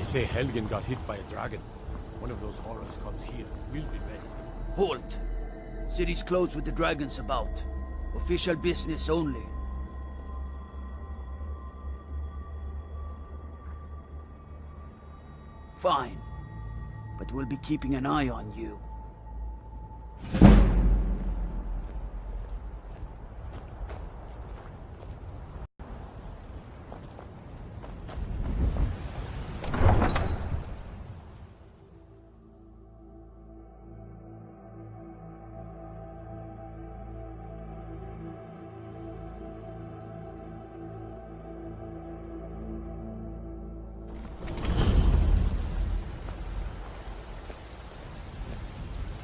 say Helgen got hit by a dragon. One of those horrors comes here. We'll be ready. Halt! City's closed with the dragons about. Official business only. Fine. But we'll be keeping an eye on you.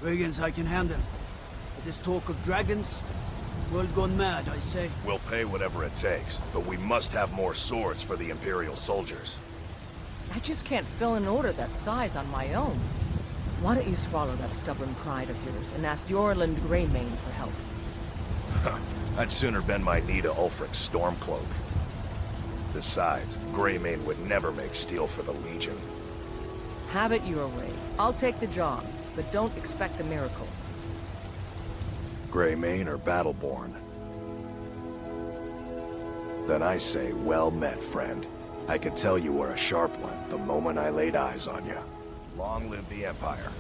Brigands I can handle. But this talk of dragons? World gone mad, I say. We'll pay whatever it takes, but we must have more swords for the Imperial soldiers. I just can't fill an order that size on my own. Why don't you swallow that stubborn pride of yours and ask Yorland Greymane for help? I'd sooner bend my knee to Ulfric's Stormcloak. Besides, Greymane would never make steel for the Legion. Have it your way. I'll take the job, but don't expect a miracle. Greymane or Battleborn? Then I say, well met, friend. I could tell you were a sharp one the moment I laid eyes on you. Long live the Empire.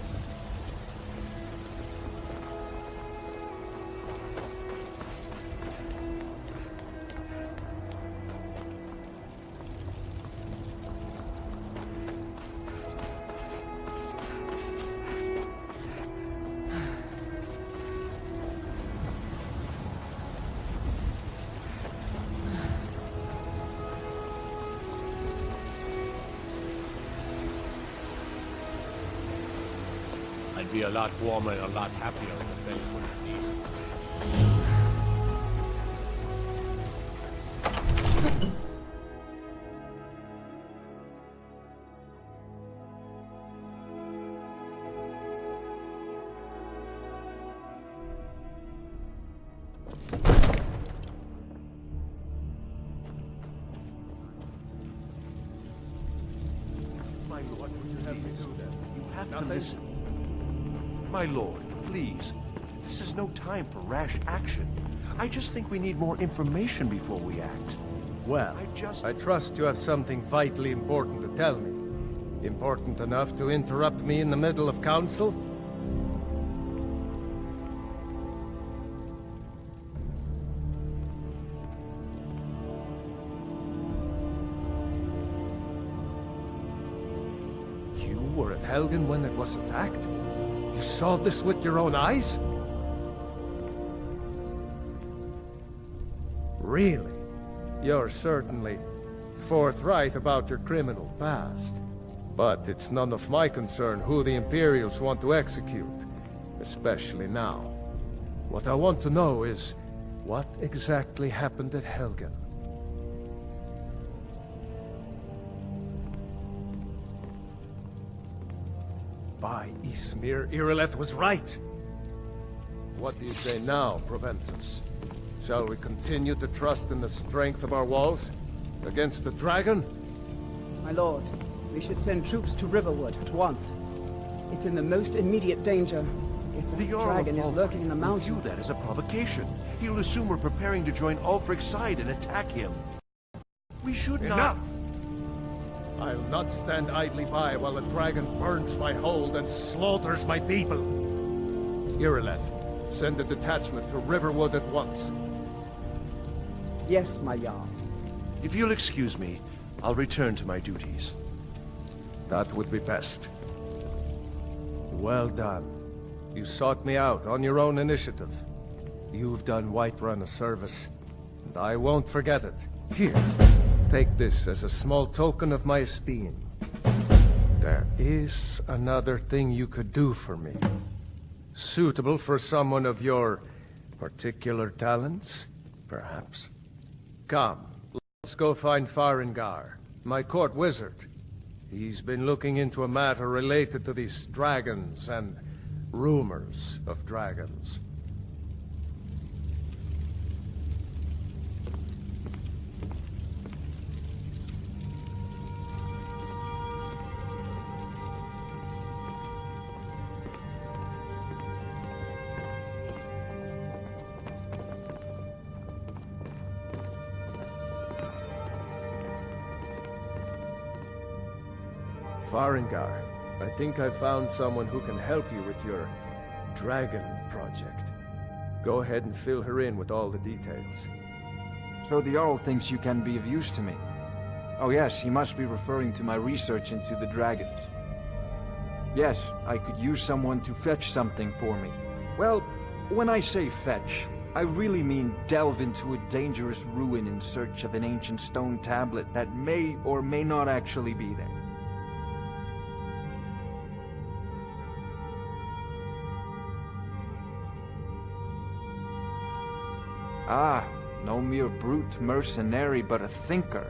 I'd be a lot warmer and a lot happier in the belly full of tea. My lord, would you have me do that? You have to listen. My lord, please. This is no time for rash action. I just think we need more information before we act. Well, I trust you have something vitally important to tell me. Important enough to interrupt me in the middle of council? You were at Helgen when it was attacked? You saw this with your own eyes? Really? You're certainly forthright about your criminal past. But it's none of my concern who the Imperials want to execute, especially now. What I want to know is, what exactly happened at Helgen? By Ysmir, Irileth was right! What do you say now, Proventus? Shall we continue to trust in the strength of our walls? Against the dragon? My lord, we should send troops to Riverwood at once. It's in the most immediate danger. If the dragon is lurking in the mountains... View that as a provocation. He'll assume we're preparing to join Ulfric's side and attack him. We should not... Enough! I'll not stand idly by while the dragon burns my hold and slaughters my people. Irileth, send a detachment to Riverwood at once. Yes, my Jarl. If you'll excuse me, I'll return to my duties. That would be best. Well done. You sought me out on your own initiative. You've done Whiterun a service, and I won't forget it. Here, take this as a small token of my esteem. There is another thing you could do for me. Suitable for someone of your particular talents, perhaps. Come, let's go find Farengar, my court wizard. He's been looking into a matter related to these dragons and rumors of dragons. Farengar, I think I found someone who can help you with your dragon project. Go ahead and fill her in with all the details. So the Jarl thinks you can be of use to me. Oh yes, he must be referring to my research into the dragons. Yes, I could use someone to fetch something for me. Well, when I say fetch, I really mean delve into a dangerous ruin in search of an ancient stone tablet that may or may not actually be there. Ah, no mere brute mercenary, but a thinker.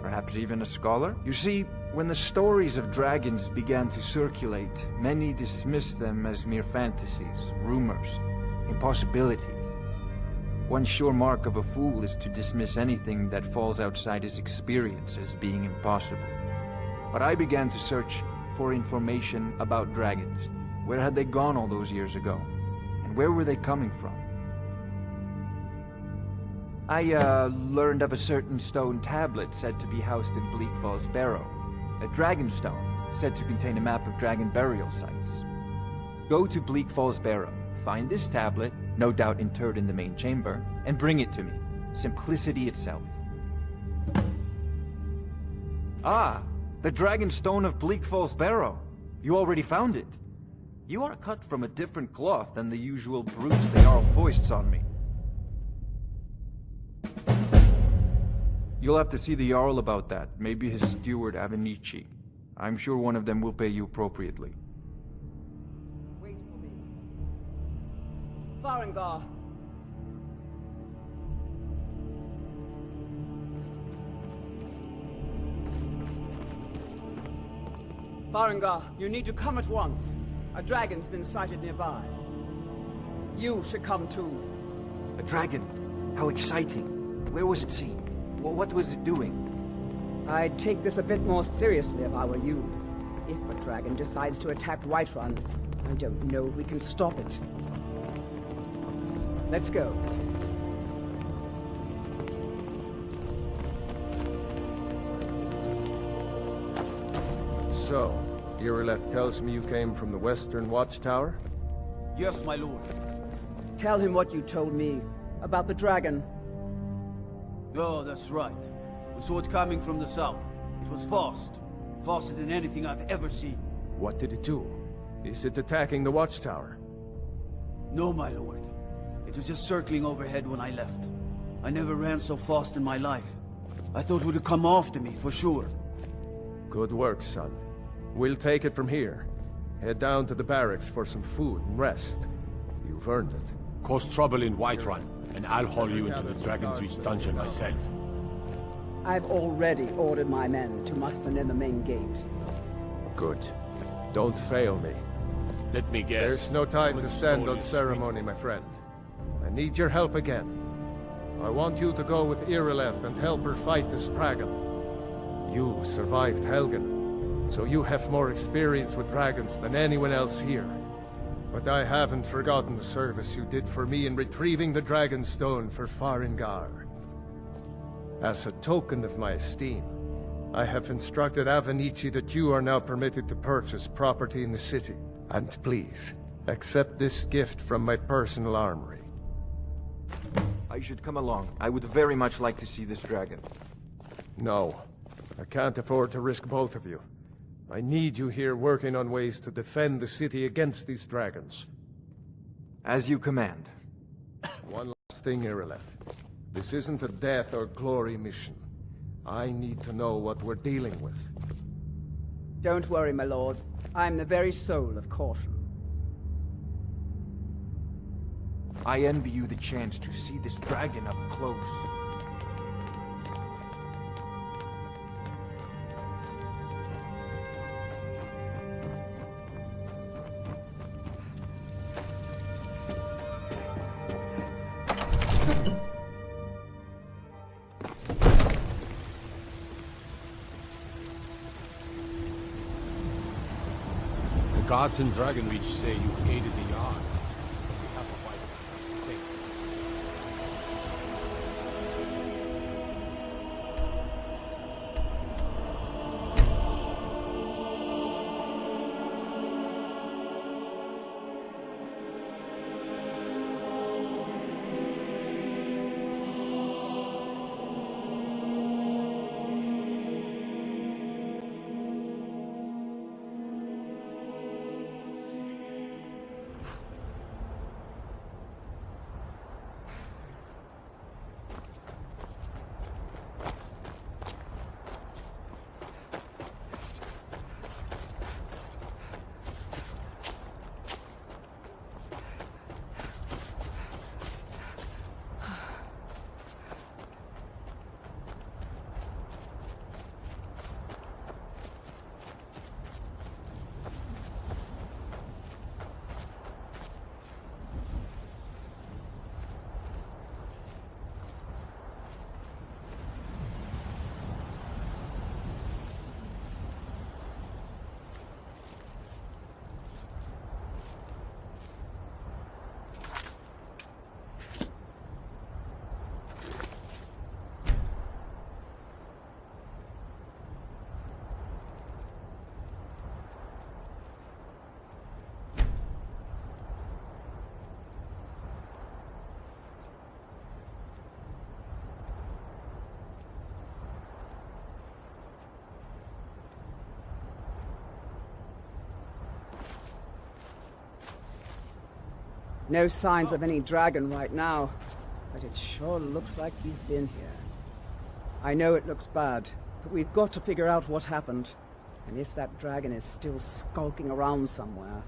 Perhaps even a scholar? You see, when the stories of dragons began to circulate, many dismissed them as mere fantasies, rumors, impossibilities. One sure mark of a fool is to dismiss anything that falls outside his experience as being impossible. But I began to search for information about dragons. Where had they gone all those years ago? And where were they coming from? I learned of a certain stone tablet said to be housed in Bleak Falls Barrow. A dragon stone, said to contain a map of dragon burial sites. Go to Bleak Falls Barrow, find this tablet, no doubt interred in the main chamber, and bring it to me. Simplicity itself. Ah, the dragon stone of Bleak Falls Barrow. You already found it. You are cut from a different cloth than the usual brutes the Jarl foists on me. You'll have to see the Jarl about that, maybe his steward Avenici. I'm sure one of them will pay you appropriately. Wait for me. Farengar! Farengar, you need to come at once. A dragon's been sighted nearby. You should come too. A dragon? How exciting. Where was it seen? What was it doing? I'd take this a bit more seriously if I were you. If a dragon decides to attack Whiterun, I don't know if we can stop it. Let's go. So, Irileth tells me you came from the Western Watchtower? Yes, my lord. Tell him what you told me about the dragon. Oh, that's right. We saw it coming from the south. It was fast. Faster than anything I've ever seen. What did it do? Is it attacking the Watchtower? No, my lord. It was just circling overhead when I left. I never ran so fast in my life. I thought it would come after me, for sure. Good work, son. We'll take it from here. Head down to the barracks for some food and rest. You've earned it. Cause trouble in Whiterun, and I'll haul you into the Dragon's Reach dungeon myself. I've already ordered my men to muster near the main gate. Good. Don't fail me. Let me guess. There's no time to stand stole on his ceremony, my friend. I need your help again. I want you to go with Irileth and help her fight this dragon. You survived Helgen, so you have more experience with dragons than anyone else here. But I haven't forgotten the service you did for me in retrieving the Dragon Stone for Farengar. As a token of my esteem, I have instructed Avenici that you are now permitted to purchase property in the city. And please, accept this gift from my personal armory. I should come along. I would very much like to see this dragon. No, I can't afford to risk both of you. I need you here working on ways to defend the city against these dragons. As you command. One last thing, Irileth. This isn't a death or glory mission. I need to know what we're dealing with. Don't worry, my lord. I'm the very soul of caution. I envy you the chance to see this dragon up close. The gods in Dragonreach say you aided the Jarl. On behalf of Whiterun. Thank you. No signs of any dragon right now, but it sure looks like he's been here. I know it looks bad, but we've got to figure out what happened. And if that dragon is still skulking around somewhere.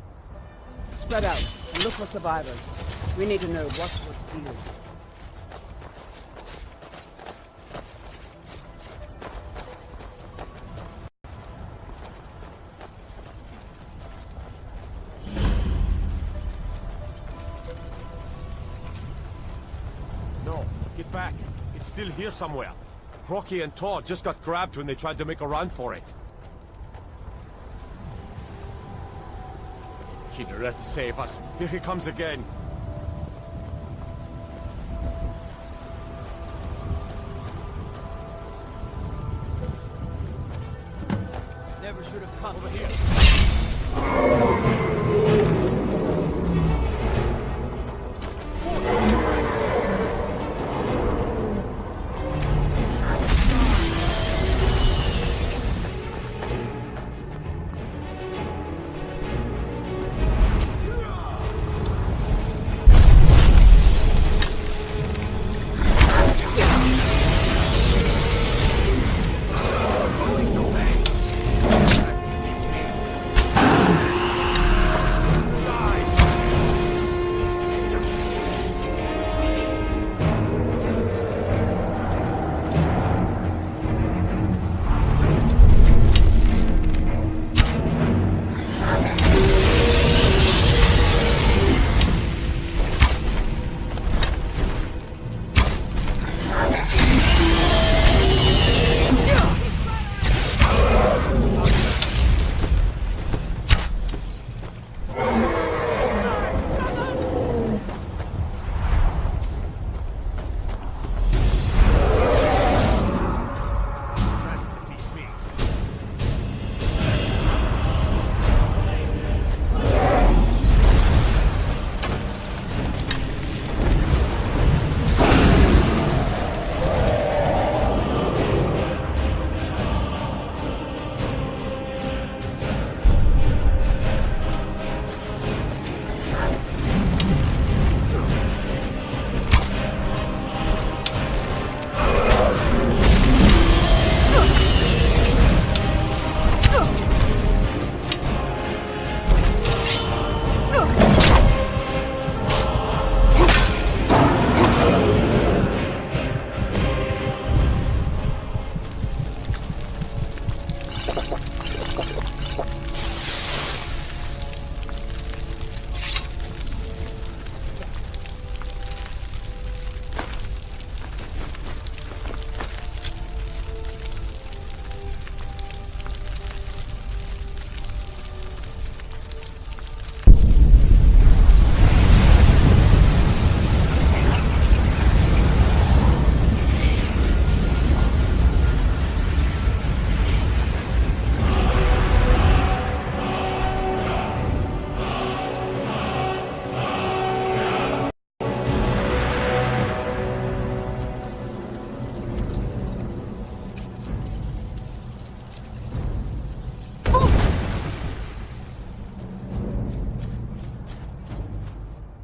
Spread out and look for survivors. We need to know what we're dealing with. No, get back. It's still here somewhere. Crocky and Todd just got grabbed when they tried to make a run for it. Kinneret, save us. Here he comes again. Never should have come Over here.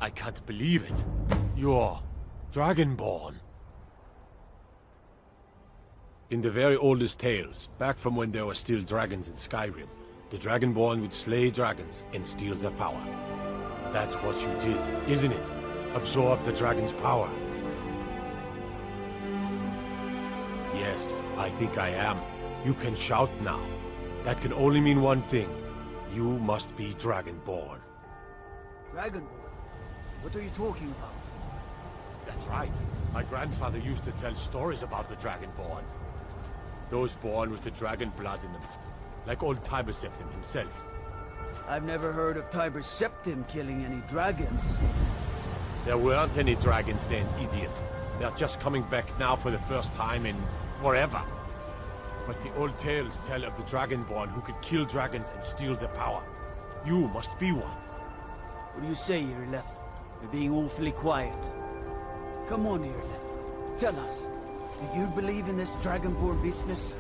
I can't believe it. You're Dragonborn. In the very oldest tales, back from when there were still dragons in Skyrim, the Dragonborn would slay dragons and steal their power. That's what you did, isn't it? Absorb the dragon's power. Yes, I think I am. You can shout now. That can only mean one thing. You must be Dragonborn. Dragonborn? What are you talking about? That's right. My grandfather used to tell stories about the Dragonborn. Those born with the dragon blood in them. Like old Tiber Septim himself. I've never heard of Tiber Septim killing any dragons. There weren't any dragons then, idiot. They're just coming back now for the first time in forever. But the old tales tell of the Dragonborn who could kill dragons and steal their power. You must be one. What do you say, Irileth? You're being awfully quiet. Come on, Irileth. Tell us. Do you believe in this Dragonborn business?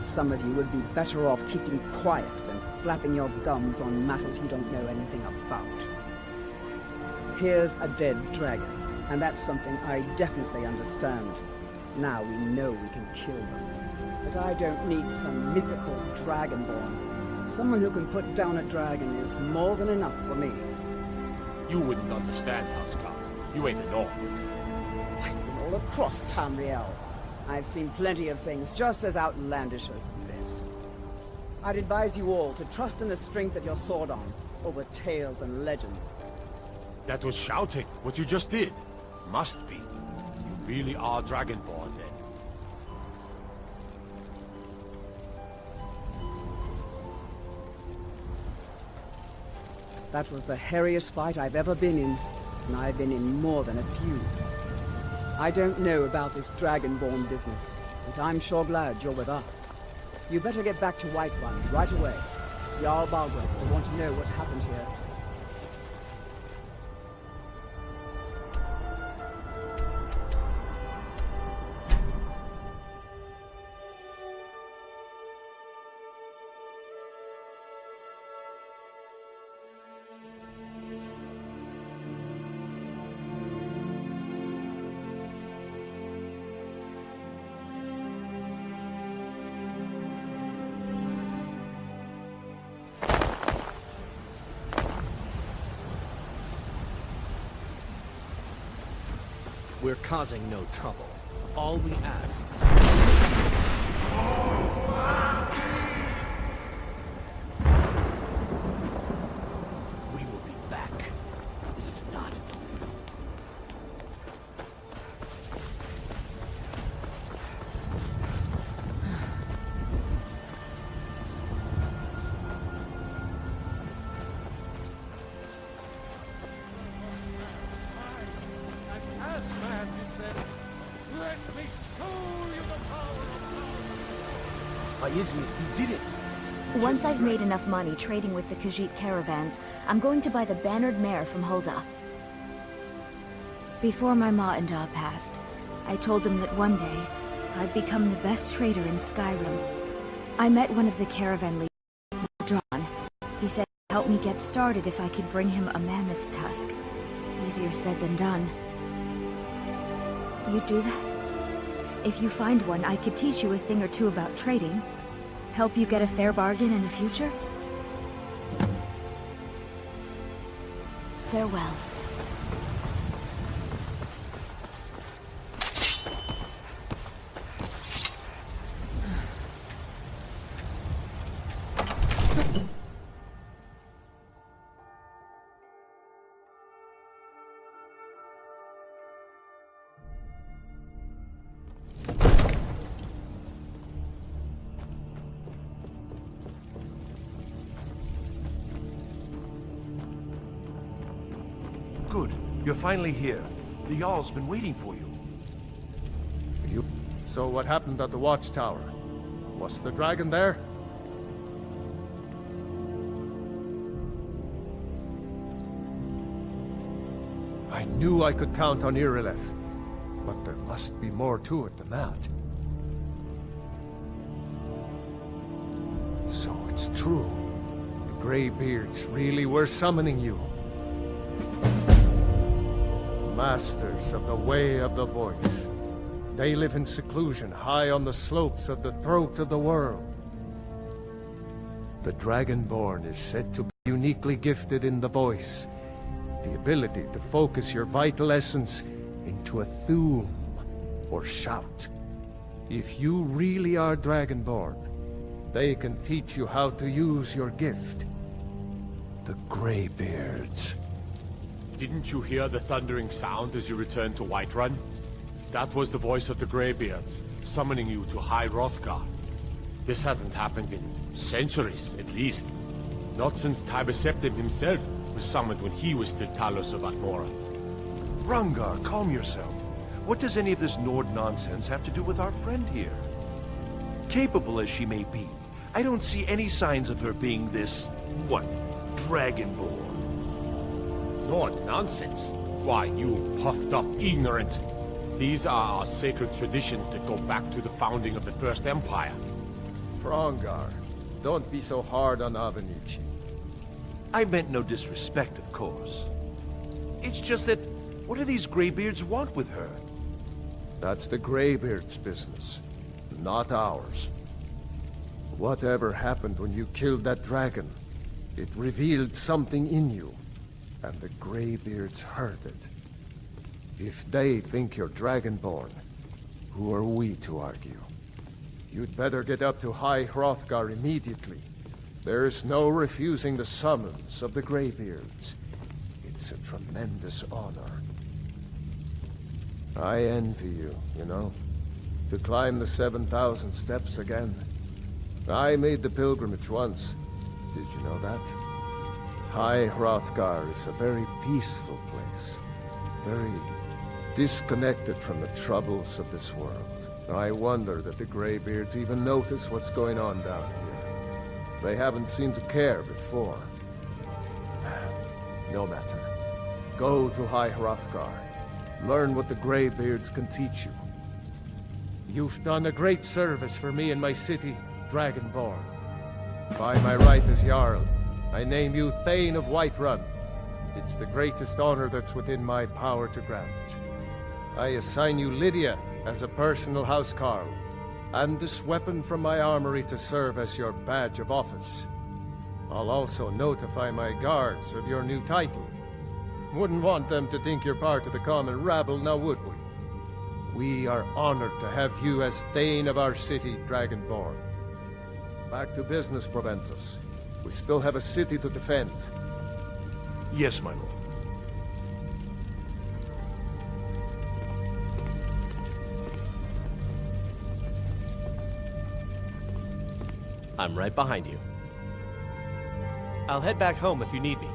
Some of you would be better off keeping quiet than flapping your gums on matters you don't know anything about. Here's a dead dragon, and that's something I definitely understand. Now we know we can kill them. But I don't need some mythical Dragonborn. Someone who can put down a dragon is more than enough for me. You wouldn't understand, Housecarl. You ain't an orc. I've been all across Tamriel. I've seen plenty of things just as outlandish as this. I'd advise you all to trust in the strength of your sword arm over tales and legends. That was shouting, what you just did. Must be. You really are Dragonborn, then. That was the hairiest fight I've ever been in, and I've been in more than a few. I don't know about this Dragonborn business, but I'm sure glad you're with us. You better get back to Whiterun right away. Jarl Balgruuf will want to know what happened here. We're causing no trouble. All we ask is to... We will be back. This is not... Izmir, you did it! Once I've made enough money trading with the Khajiit caravans, I'm going to buy the bannered mare from Hulda. Before my ma and Da passed, I told them that one day, I'd become the best trader in Skyrim. I met one of the caravan leaders, Whiterun. He said he'd help me get started if I could bring him a mammoth's tusk. Easier said than done. You'd do that? If you find one, I could teach you a thing or two about trading. Help you get a fair bargain in the future? Farewell. Good. You're finally here. The Jarl's been waiting for you. So what happened at the watchtower? Was the dragon there? I knew I could count on Irileth, but there must be more to it than that. So it's true. The Greybeards really were summoning you. Masters of the Way of the Voice. They live in seclusion high on the slopes of the throat of the world. The Dragonborn is said to be uniquely gifted in the voice, the ability to focus your vital essence into a thume, or shout. If you really are Dragonborn, they can teach you how to use your gift. The Greybeards. Didn't you hear the thundering sound as you returned to Whiterun? That was the voice of the Greybeards, summoning you to High Hrothgar. This hasn't happened in centuries, at least. Not since Tiber Septim himself was summoned when he was still Talos of Atmora. Rungar, calm yourself. What does any of this Nord nonsense have to do with our friend here? Capable as she may be, I don't see any signs of her being this, what, Dragonborn. Nord nonsense? Why, you puffed up ignorant. These are our sacred traditions that go back to the founding of the First Empire. Frongar, don't be so hard on Avenici. I meant no disrespect, of course. It's just that, what do these Greybeards want with her? That's the Greybeards' business, not ours. Whatever happened when you killed that dragon, it revealed something in you, and the Greybeards heard it. If they think you're Dragonborn, who are we to argue? You'd better get up to High Hrothgar immediately. There's no refusing the summons of the Greybeards. It's a tremendous honor. I envy you, you know, to climb the 7,000 steps again. I made the pilgrimage once. Did you know that? High Hrothgar is a very peaceful place. Very disconnected from the troubles of this world. I wonder that the Greybeards even notice what's going on down here. They haven't seemed to care before. No matter. Go to High Hrothgar. Learn what the Greybeards can teach you. You've done a great service for me and my city, Dragonborn. By my right as jarl, I name you Thane of Whiterun. It's the greatest honor that's within my power to grant. I assign you Lydia as a personal housecarl, and this weapon from my armory to serve as your badge of office. I'll also notify my guards of your new title. Wouldn't want them to think you're part of the common rabble, now would we? We are honored to have you as Thane of our city, Dragonborn. Back to business, Proventus. We still have a city to defend. Yes, my lord. I'm right behind you. I'll head back home if you need me.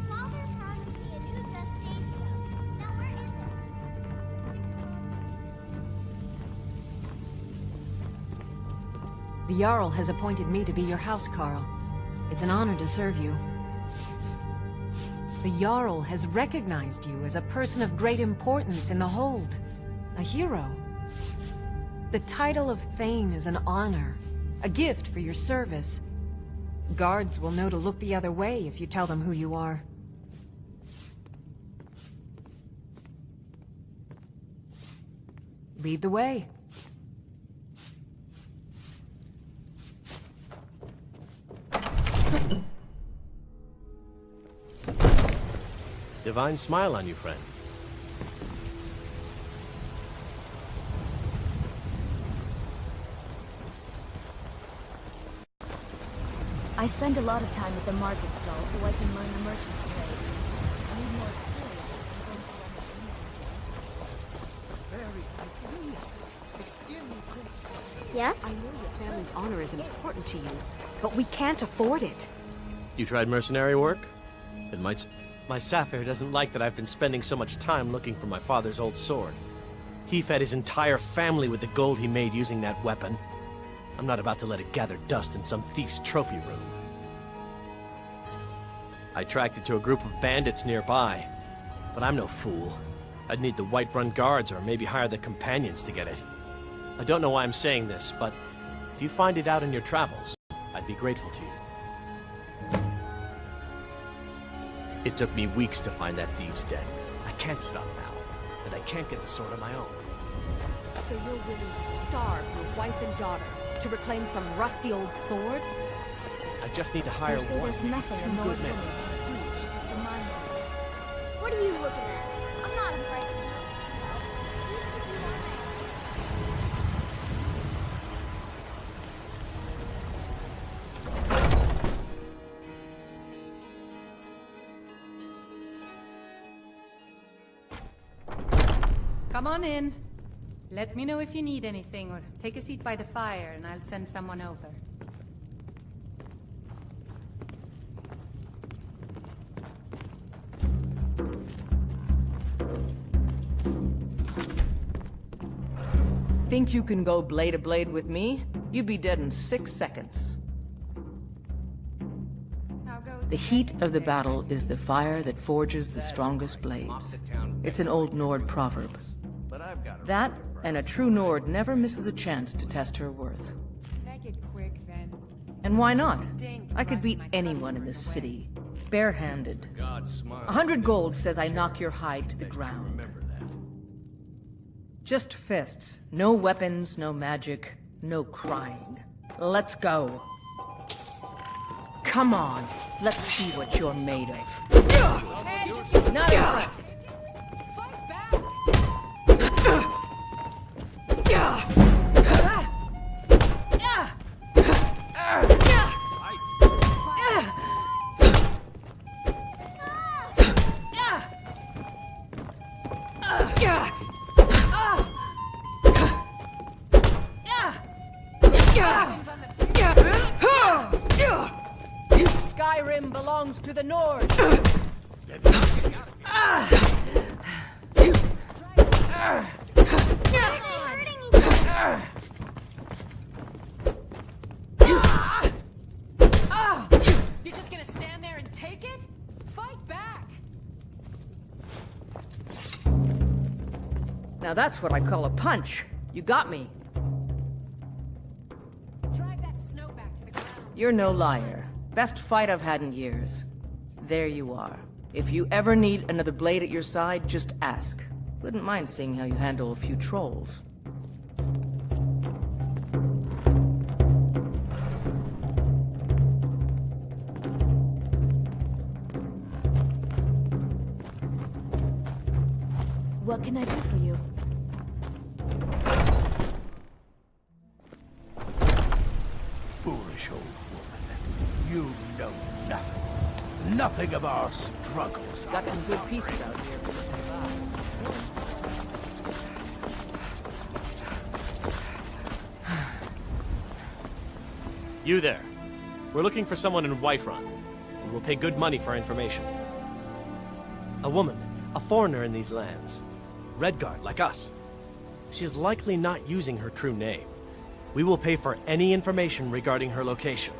Father promised me a new just days ago. Now where is it? The Jarl has appointed me to be your housecarl. It's an honor to serve you. The Jarl has recognized you as a person of great importance in the Hold. A hero. The title of Thane is an honor, a gift for your service. Guards will know to look the other way if you tell them who you are. Lead the way. Divine smile on you, friend. I spend a lot of time at the market stall so I can learn the merchant's trade. I need more experience if I'm going to run a business. Yes? I know your family's honor is important to you, but we can't afford it. You tried mercenary work? Then my Sapphire doesn't like that I've been spending so much time looking for my father's old sword. He fed his entire family with the gold he made using that weapon. I'm not about to let it gather dust in some thief's trophy room. I tracked it to a group of bandits nearby, but I'm no fool. I'd need the Whiterun guards or maybe hire the companions to get it. I don't know why I'm saying this, but if you find it out in your travels, I'd be grateful to you. It took me weeks to find that thieves' den. I can't stop now, and I can't get the sword on my own. So you're willing to starve your wife and daughter to reclaim some rusty old sword? I just need to hire They say one, there's nothing two a good North men. woman can teach if it's her mind to it. What are you looking at? I'm not afraid of you. Come on in. Let me know if you need anything, or take a seat by the fire and I'll send someone over. Think you can go blade to blade with me? You'd be dead in 6 seconds. The heat of the battle is the fire that forges the strongest blades. It's an old Nord proverb. That, and a true Nord never misses a chance to test her worth. Make it quick, then. And why not? I could beat anyone in this city. barehanded. 100 gold says I knock your hide to the ground. Just fists. No weapons, no magic, no crying. Let's go. Come on, let's see what you're made of. Not impressed. Skyrim belongs to the Nord. You're just gonna stand there and take it? Fight back! Now that's what I call a punch. You got me. Drive that snow back to the ground. You're no liar. Best fight I've had in years. There you are. If you ever need another blade at your side, just ask. Wouldn't mind seeing how you handle a few trolls. What can I do for you? Foolish old woman. You know nothing. Nothing of our struggles. Got some good pieces out here. You there. We're looking for someone in Whiterun. We will pay good money for information. A woman, a foreigner in these lands. Redguard, like us. She is likely not using her true name. We will pay for any information regarding her location.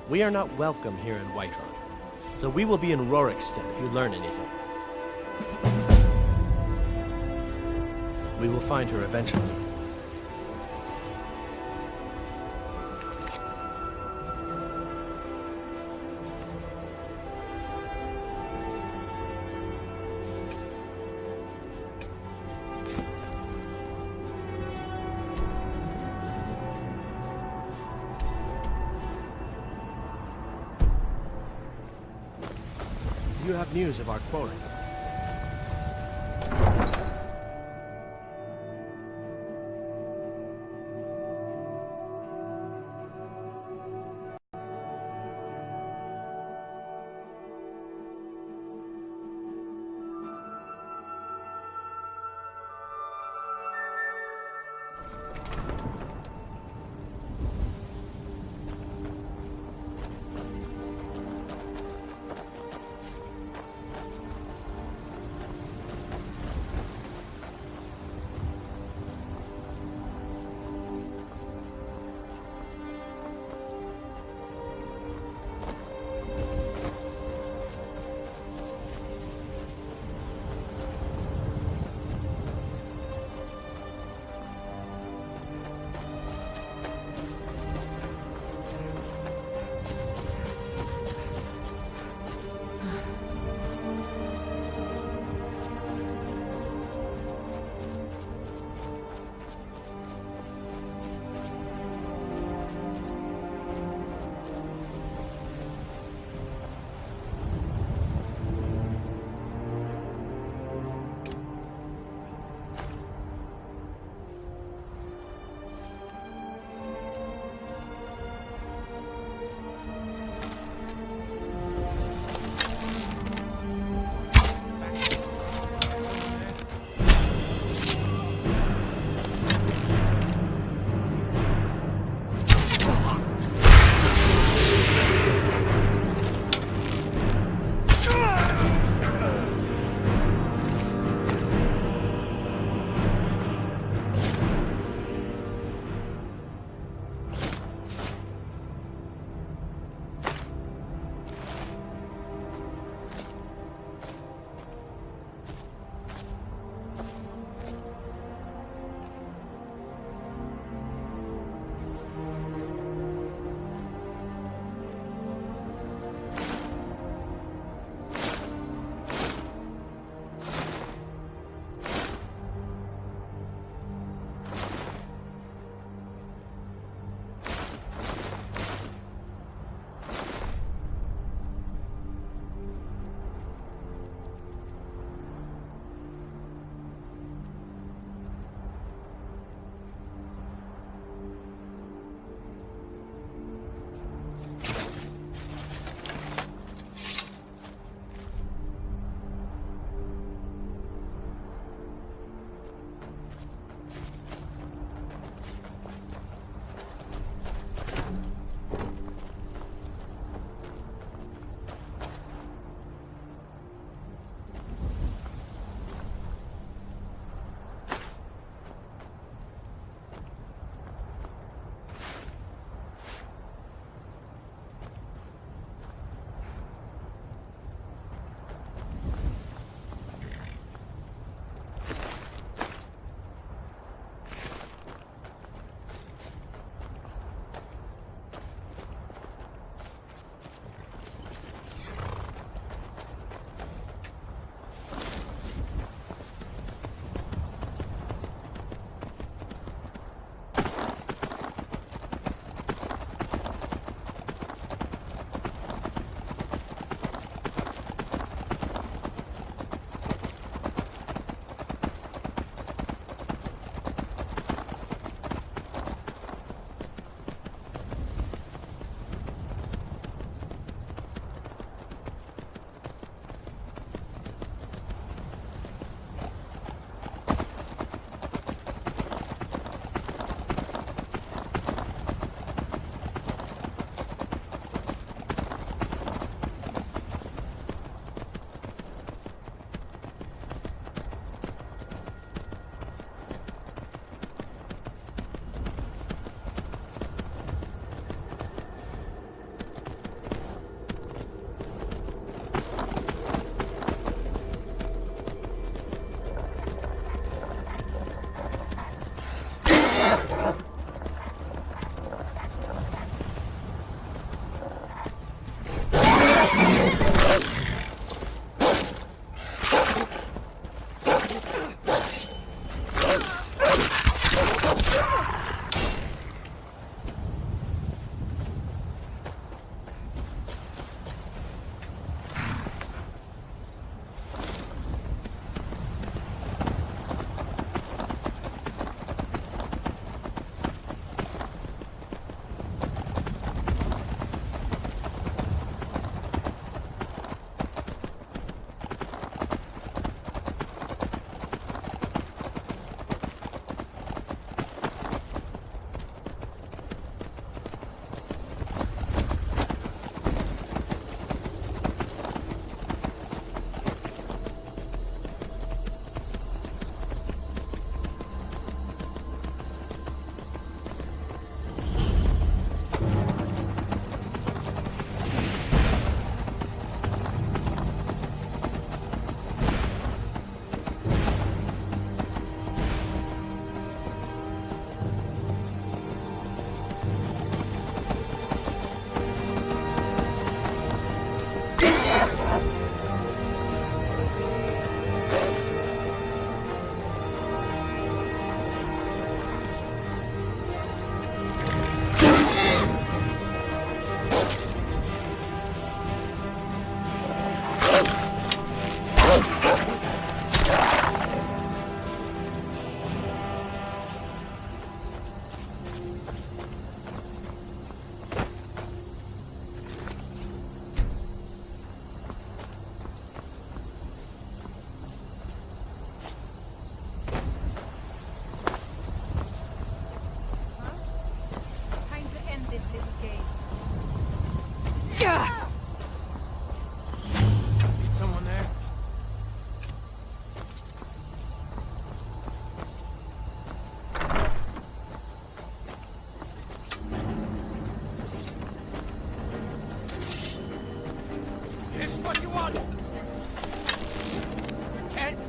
We are not welcome here in Whiterun, so we will be in Rorikstead if you learn anything. We will find her eventually. You have news of our quarry.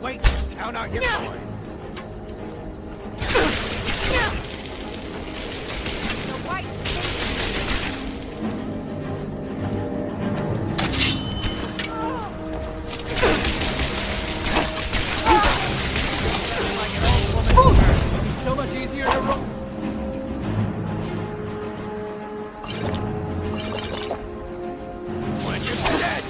Wait! Count out your boy! So much easier to roll. When you're dead!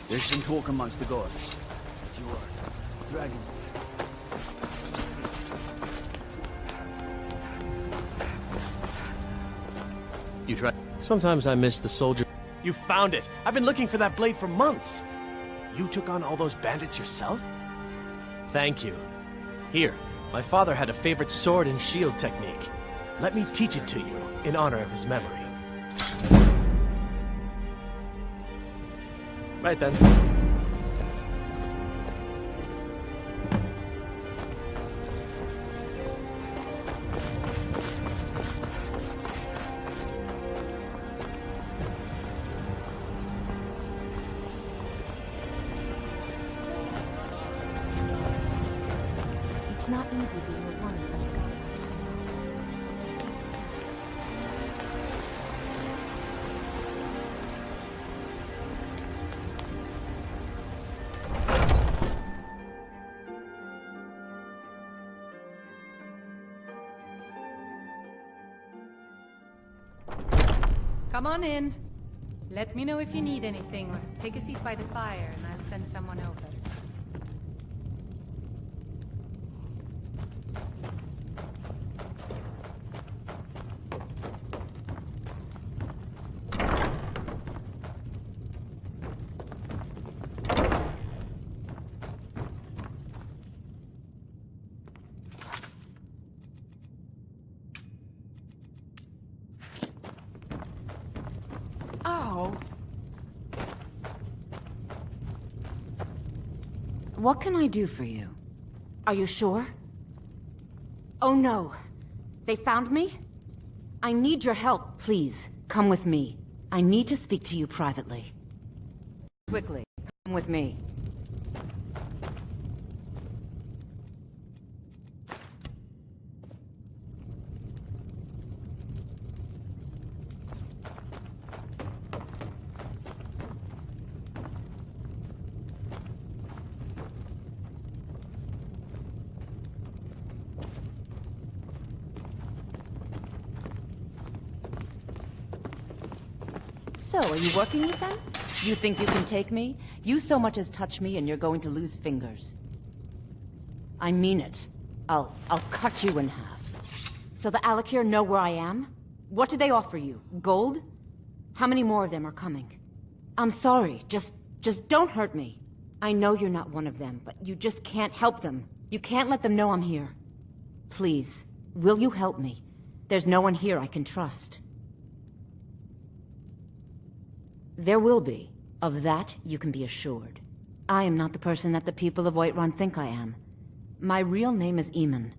There's some talk amongst the gods. You are dragon. You try. Sometimes I miss the soldier. You found it! I've been looking for that blade for months! You took on all those bandits yourself? Thank you. Here, my father had a favorite sword and shield technique. Let me teach it to you, in honor of his memory. Right then. It's not easy being a woman in Skyrim. Come on in. Let me know if you need anything, or take a seat by the fire and I'll send someone over. Oh. What can I do for you? Are you sure? Oh no. They found me? I need your help, please. Come with me. I need to speak to you privately. Quickly, come with me. So, are you working with them? You think you can take me? You so much as touch me and you're going to lose fingers. I mean it. I'll cut you in half. So the Alakir know where I am? What did they offer you? Gold? How many more of them are coming? I'm sorry, just don't hurt me. I know you're not one of them, but you just can't help them. You can't let them know I'm here. Please, will you help me? There's no one here I can trust. There will be. Of that, you can be assured. I am not the person that the people of Whiterun think I am. My real name is Eamon.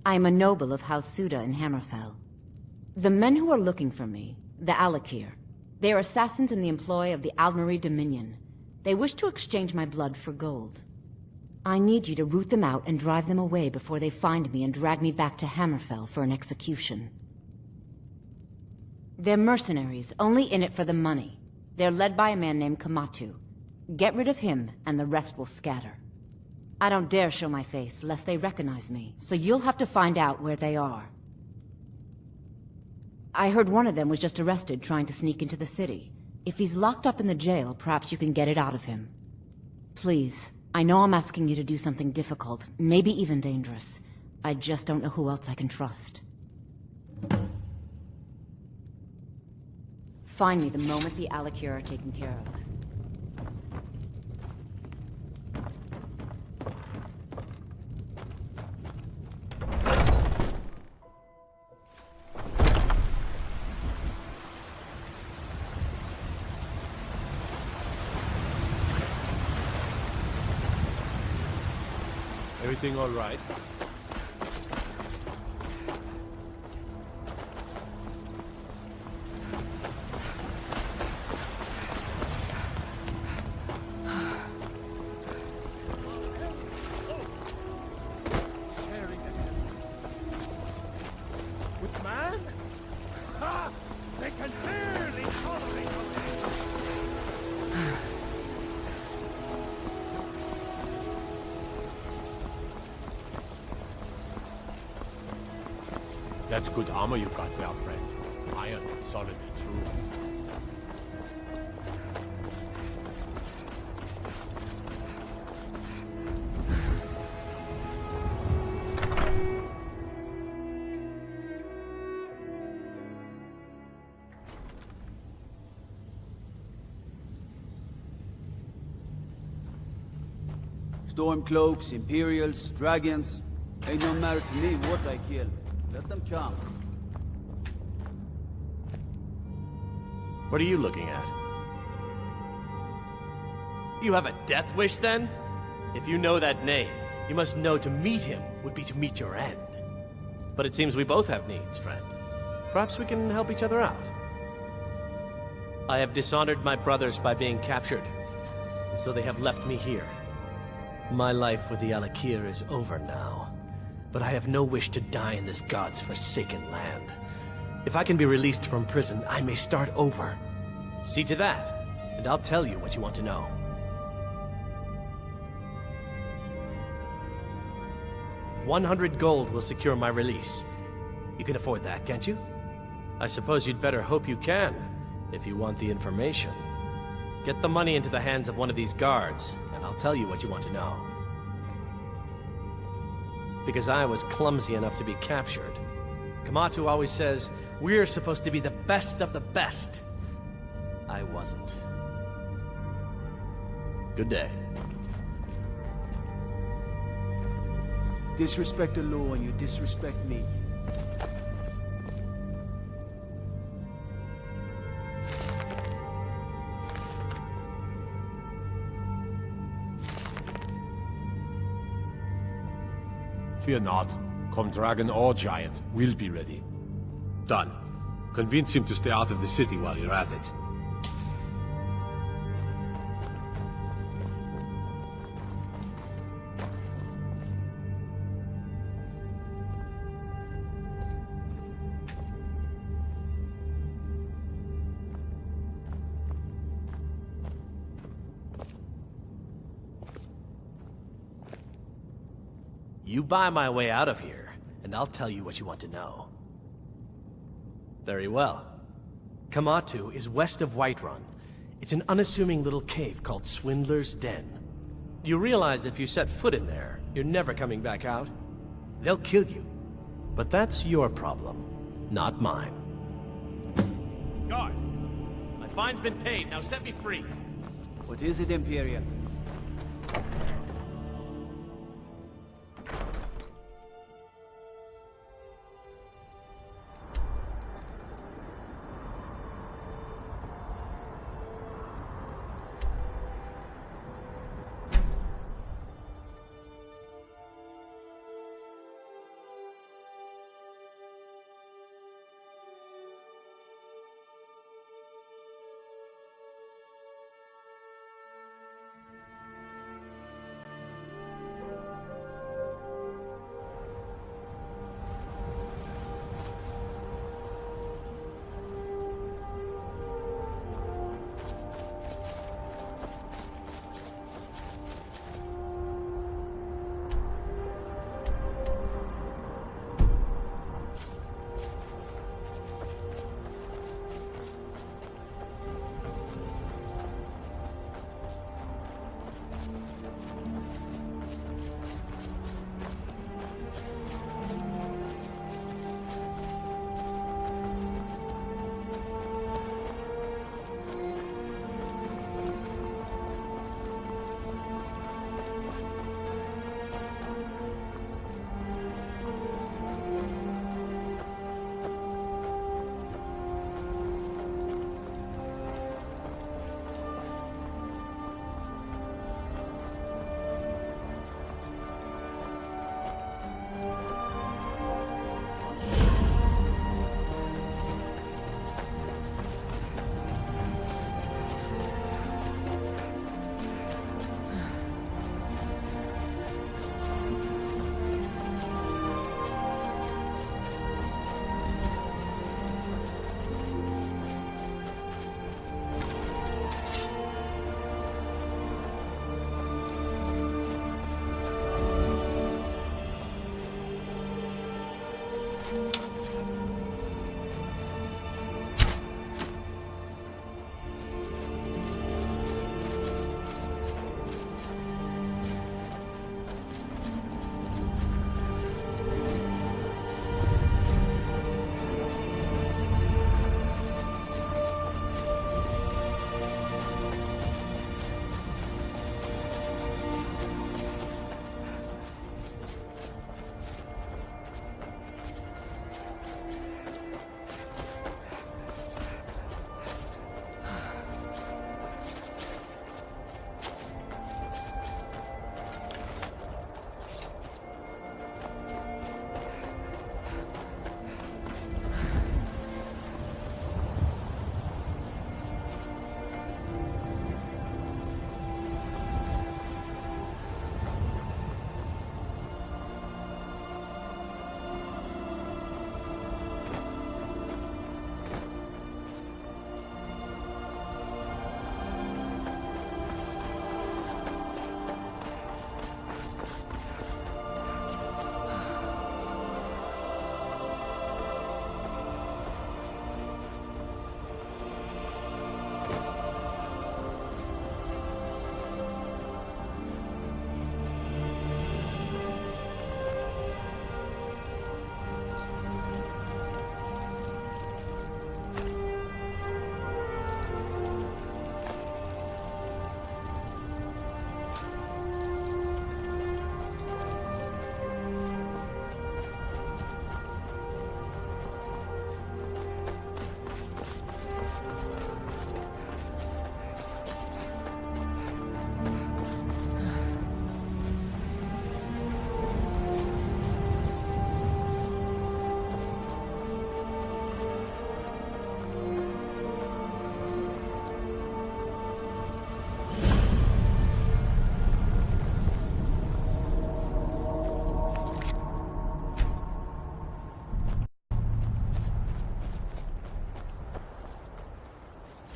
I am a noble of House Suda in Hammerfell. The men who are looking for me, the Alakir, they are assassins in the employ of the Aldmeri Dominion. They wish to exchange my blood for gold. I need you to root them out and drive them away before they find me and drag me back to Hammerfell for an execution. They're mercenaries, only in it for the money. They're led by a man named Kamatu. Get rid of him, and the rest will scatter. I don't dare show my face, lest they recognize me, so you'll have to find out where they are. I heard one of them was just arrested trying to sneak into the city. If he's locked up in the jail, perhaps you can get it out of him. Please, I know I'm asking you to do something difficult, maybe even dangerous. I just don't know who else I can trust. Find me the moment the Alakir are taken care of. Everything all right? That's good armor you got there, friend. Iron, solid and true. Stormcloaks, Imperials, dragons. Ain't no matter to me what I kill. Let them come. What are you looking at? You have a death wish, then? If you know that name, you must know to meet him would be to meet your end. But it seems we both have needs, friend. Perhaps we can help each other out. I have dishonored my brothers by being captured, and so they have left me here. My life with the Alakir is over now. But I have no wish to die in this god's forsaken land. If I can be released from prison, I may start over. See to that, and I'll tell you what you want to know. 100 gold will secure my release. You can afford that, can't you? I suppose you'd better hope you can, if you want the information. Get the money into the hands of one of these guards, and I'll tell you what you want to know. Because I was clumsy enough to be captured. Kamatu always says, we're supposed to be the best of the best. I wasn't. Good day. Disrespect the law and you disrespect me. Fear not. Come dragon or giant, we'll be ready. Done. Convince him to stay out of the city while you're at it. You buy my way out of here, and I'll tell you what you want to know. Very well. Kamatu is west of Whiterun. It's an unassuming little cave called Swindler's Den. You realize if you set foot in there, you're never coming back out? They'll kill you. But that's your problem, not mine. Guard! My fine's been paid, now set me free. What is it, Imperial?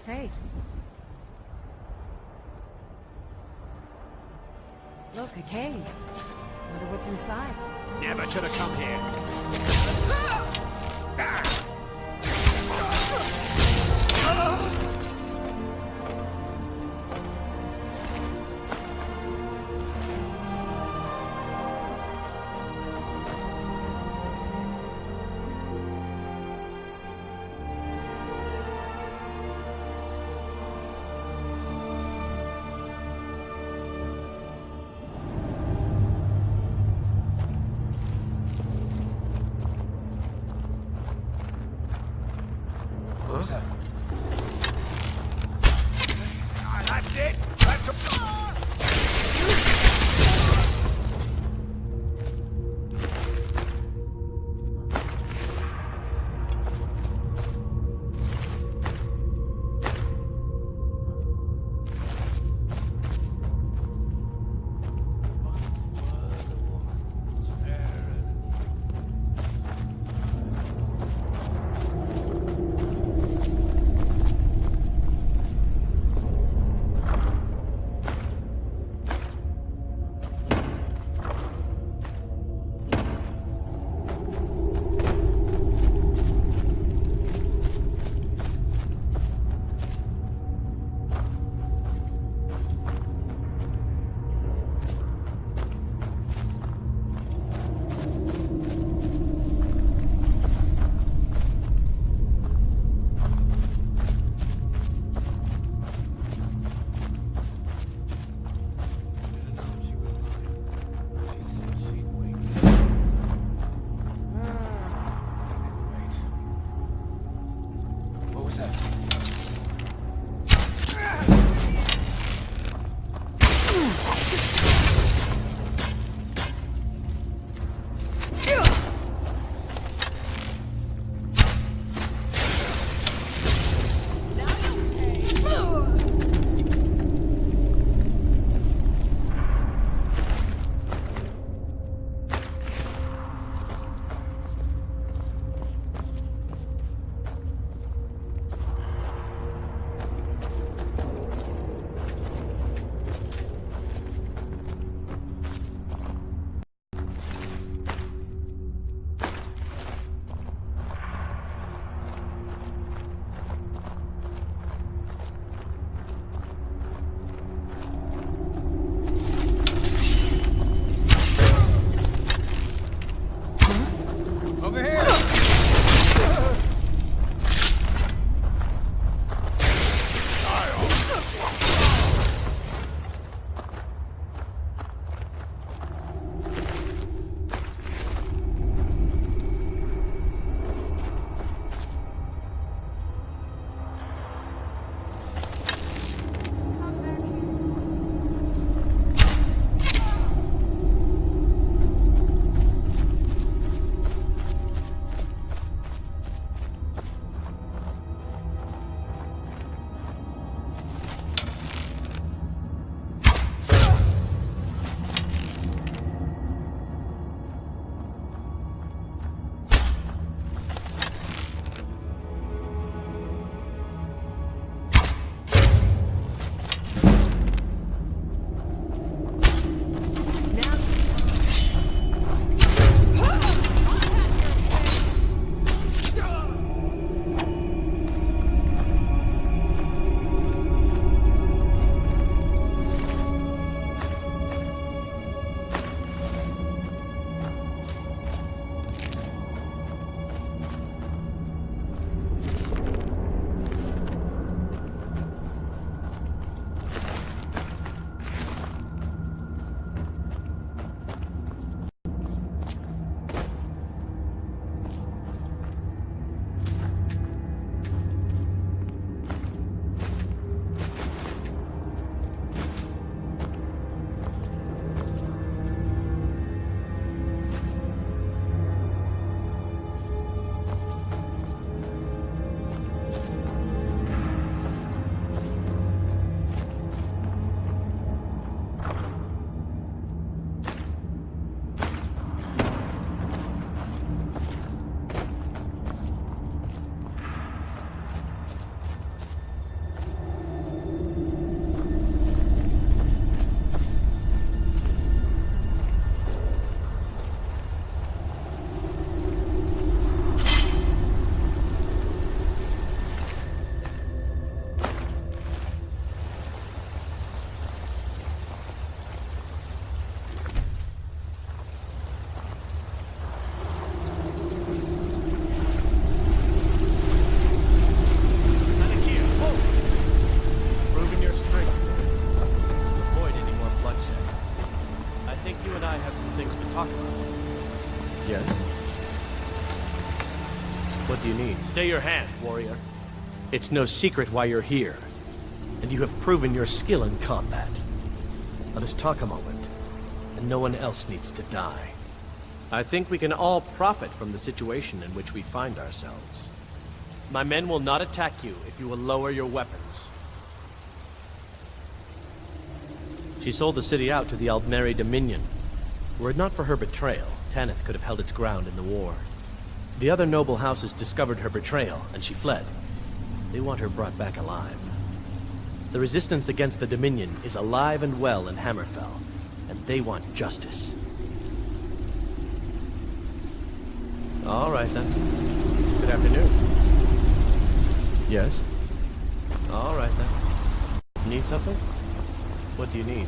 Hey. Look, a cave. Wonder what's inside. Never should have come here. That's it. What do you need? Stay your hand, warrior. It's no secret why you're here, and you have proven your skill in combat. Let us talk a moment, and no one else needs to die. I think we can all profit from the situation in which we find ourselves. My men will not attack you if you will lower your weapons. She sold the city out to the Aldmeri Dominion. Were it not for her betrayal, Tanith could have held its ground in the war. The other noble houses discovered her betrayal, and she fled. They want her brought back alive. The resistance against the Dominion is alive and well in Hammerfell, and they want justice. All right, then. Good afternoon. Yes? All right, then. Need something? What do you need?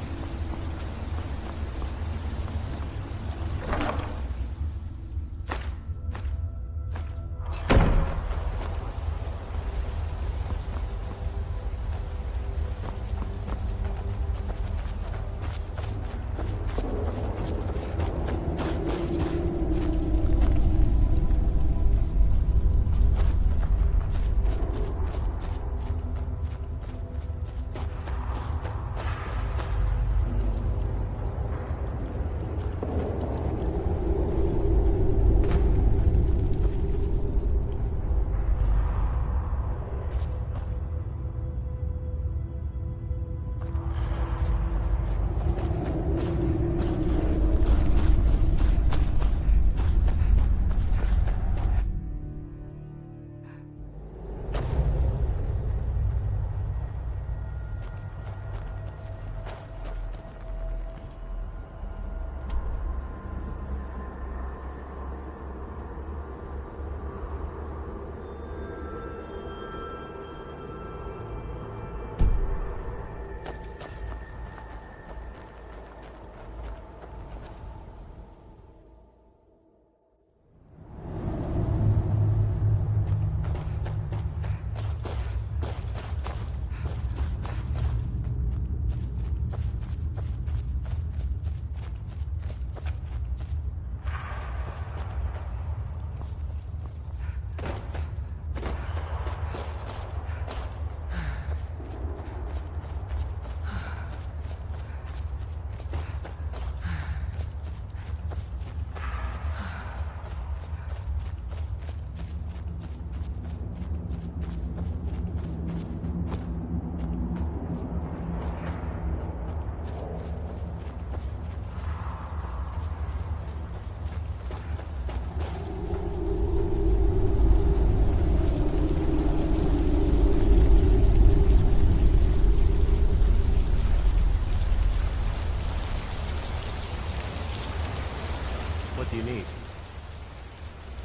What do you need?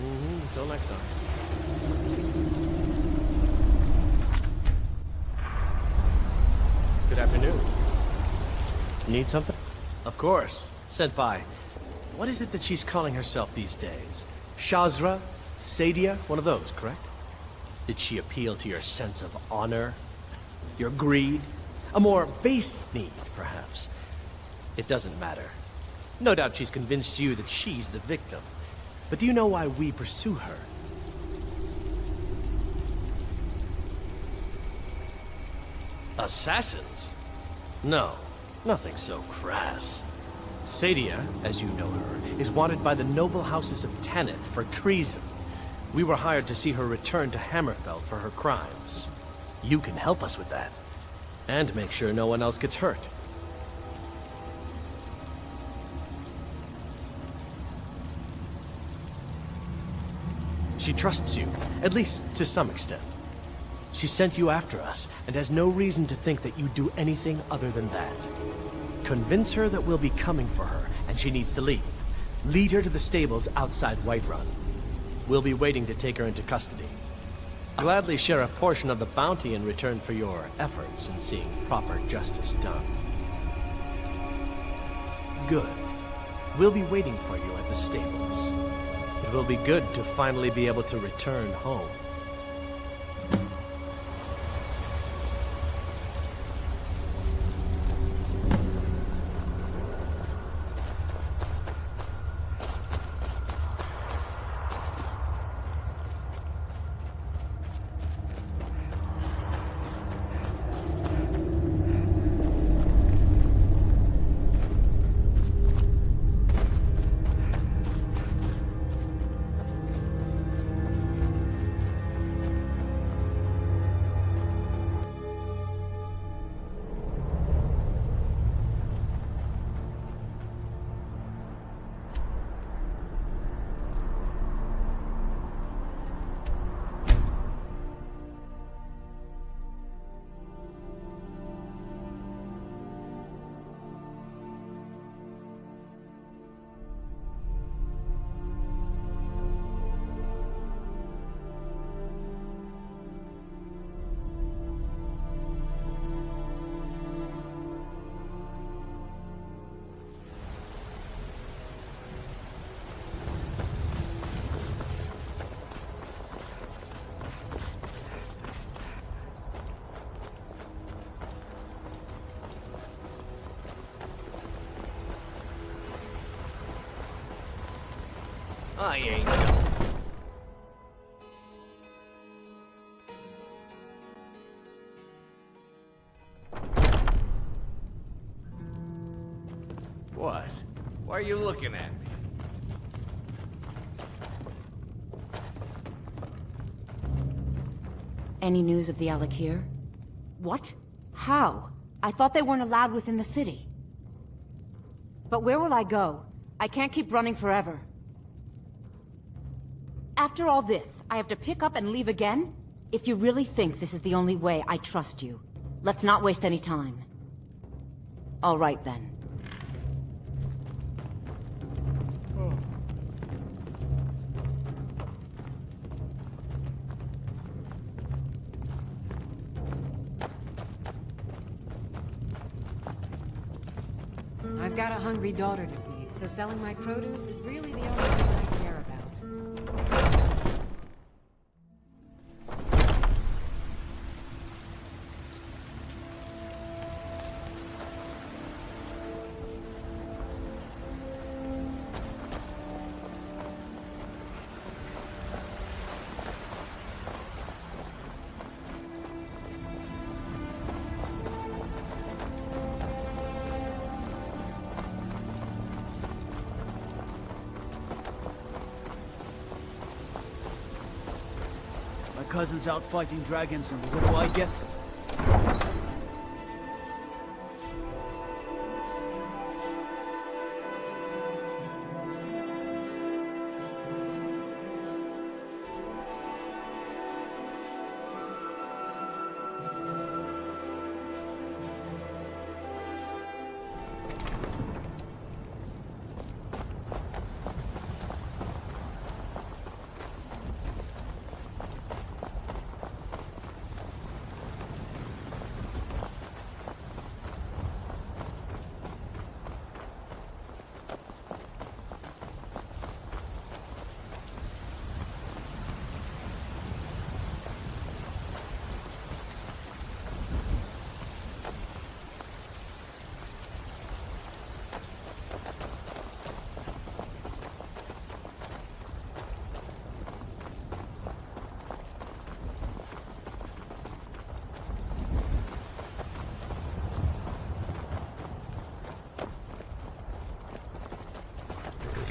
Until next time. Good afternoon. Need something? Of course. Senpai, what is it that she's calling herself these days? Shazra? Sadia? One of those, correct? Did she appeal to your sense of honor? Your greed? A more base need, perhaps? It doesn't matter. No doubt she's convinced you that she's the victim. But do you know why we pursue her? Assassins? No, nothing so crass. Sadia, as you know her, is wanted by the noble houses of Tanith for treason. We were hired to see her return to Hammerfell for her crimes. You can help us with that. And make sure no one else gets hurt. She trusts you, at least to some extent. She sent you after us, and has no reason to think that you'd do anything other than that. Convince her that we'll be coming for her, and she needs to leave. Lead her to the stables outside Whiterun. We'll be waiting to take her into custody. I'll gladly share a portion of the bounty in return for your efforts in seeing proper justice done. Good. We'll be waiting for you at the stables. It will be good to finally be able to return home. I ain't done. What? Why are you looking at me? Any news of the Alakir? What? How? I thought they weren't allowed within the city. But where will I go? I can't keep running forever. After all this, I have to pick up and leave again? If you really think this is the only way, I trust you. Let's not waste any time. All right, then. I've got a hungry daughter to feed, so selling my produce is really the only thing I care about. My cousin's out fighting dragons, and what do I get?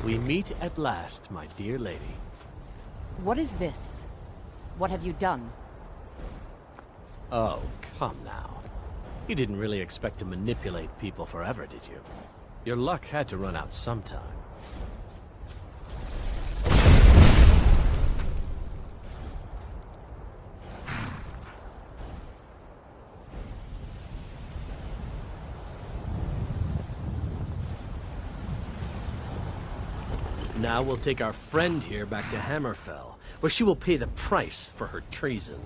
We meet at last, my dear lady. What is this? What have you done? Oh, come now. You didn't really expect to manipulate people forever, did you? Your luck had to run out sometime. Now we'll take our friend here back to Hammerfell, where she will pay the price for her treason.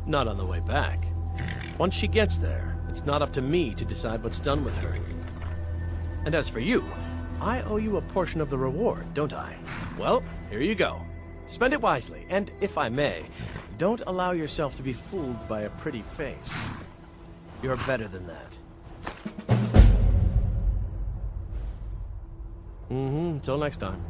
Not on the way back. Once she gets there, it's not up to me to decide what's done with her. And as for you, I owe you a portion of the reward, don't I? Well, here you go. Spend it wisely, and if I may, don't allow yourself to be fooled by a pretty face. You're better than that. Until next time.